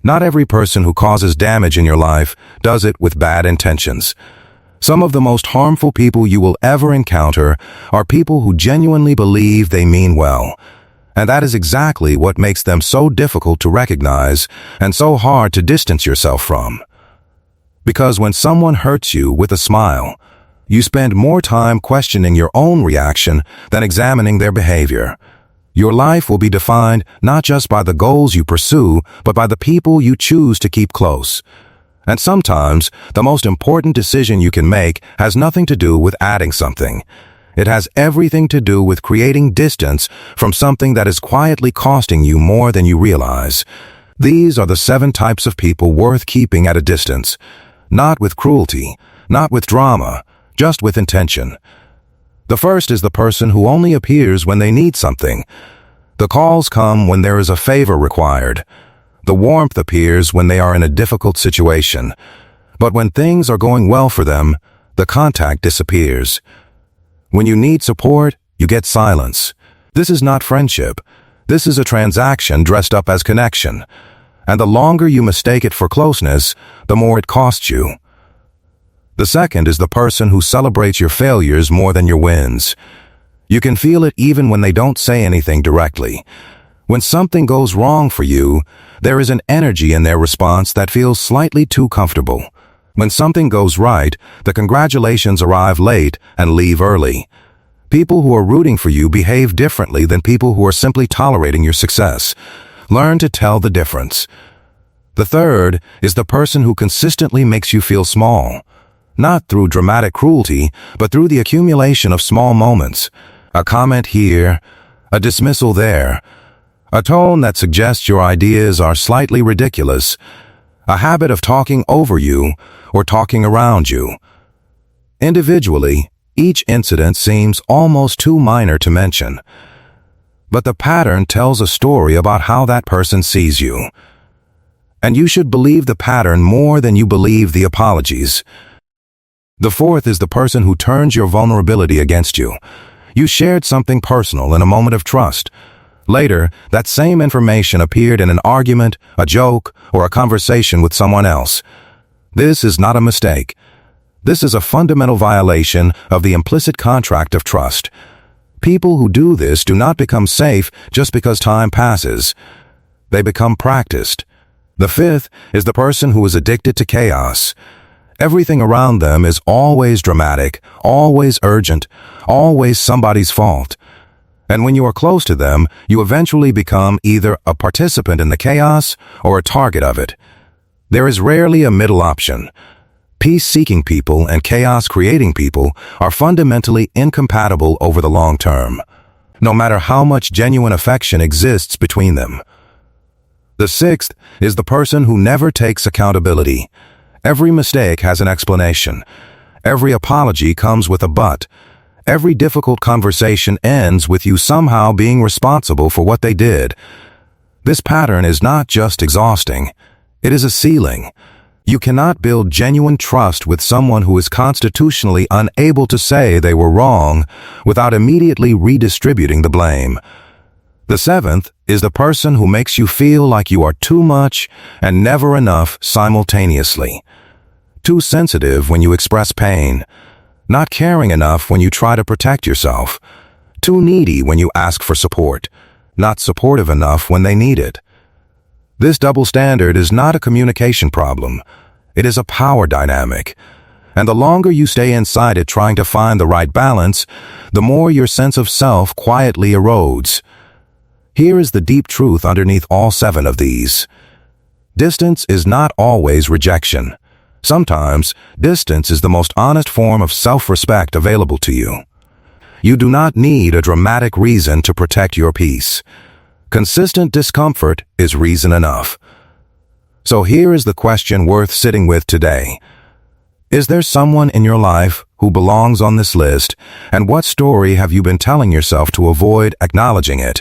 Not every person who causes damage in your life does it with bad intentions. Some of the most harmful people you will ever encounter are people who genuinely believe they mean well. And that is exactly what makes them so difficult to recognize and so hard to distance yourself from. Because when someone hurts you with a smile, you spend more time questioning your own reaction than examining their behavior. Your life will be defined not just by the goals you pursue, but by the people you choose to keep close. And sometimes, the most important decision you can make has nothing to do with adding something. It has everything to do with creating distance from something that is quietly costing you more than you realize. These are the 7 types of people worth keeping at a distance. Not with cruelty, not with drama, just with intention. The first is the person who only appears when they need something. The calls come when there is a favor required. The warmth appears when they are in a difficult situation. But when things are going well for them, the contact disappears. When you need support, you get silence. This is not friendship. This is a transaction dressed up as connection. And the longer you mistake it for closeness, the more it costs you. The second is the person who celebrates your failures more than your wins. You can feel it even when they don't say anything directly. When something goes wrong for you, there is an energy in their response that feels slightly too comfortable. When something goes right, the congratulations arrive late and leave early. People who are rooting for you behave differently than people who are simply tolerating your success. Learn to tell the difference. The third is the person who consistently makes you feel small. Not through dramatic cruelty, but through the accumulation of small moments. A comment here, a dismissal there, a tone that suggests your ideas are slightly ridiculous, a habit of talking over you or talking around you. Individually, each incident seems almost too minor to mention. But the pattern tells a story about how that person sees you. And you should believe the pattern more than you believe the apologies. The fourth is the person who turns your vulnerability against you. You shared something personal in a moment of trust. Later, that same information appeared in an argument, a joke, or a conversation with someone else. This is not a mistake. This is a fundamental violation of the implicit contract of trust. People who do this do not become safe just because time passes. They become practiced. The fifth is the person who is addicted to chaos. Everything around them is always dramatic, always urgent, always somebody's fault. And when you are close to them, you eventually become either a participant in the chaos or a target of it. There is rarely a middle option. Peace-seeking people and chaos-creating people are fundamentally incompatible over the long term, no matter how much genuine affection exists between them. The sixth is the person who never takes accountability. Every mistake has an explanation. Every apology comes with a but. Every difficult conversation ends with you somehow being responsible for what they did. This pattern is not just exhausting. It is a ceiling. You cannot build genuine trust with someone who is constitutionally unable to say they were wrong without immediately redistributing the blame. The seventh is the person who makes you feel like you are too much and never enough simultaneously. Too sensitive when you express pain. Not caring enough when you try to protect yourself. Too needy when you ask for support. Not supportive enough when they need it. This double standard is not a communication problem. It is a power dynamic. And the longer you stay inside it trying to find the right balance, the more your sense of self quietly erodes. Here is the deep truth underneath all 7 of these. Distance is not always rejection. Sometimes, distance is the most honest form of self-respect available to you. You do not need a dramatic reason to protect your peace. Consistent discomfort is reason enough. So here is the question worth sitting with today. Is there someone in your life who belongs on this list, and what story have you been telling yourself to avoid acknowledging it?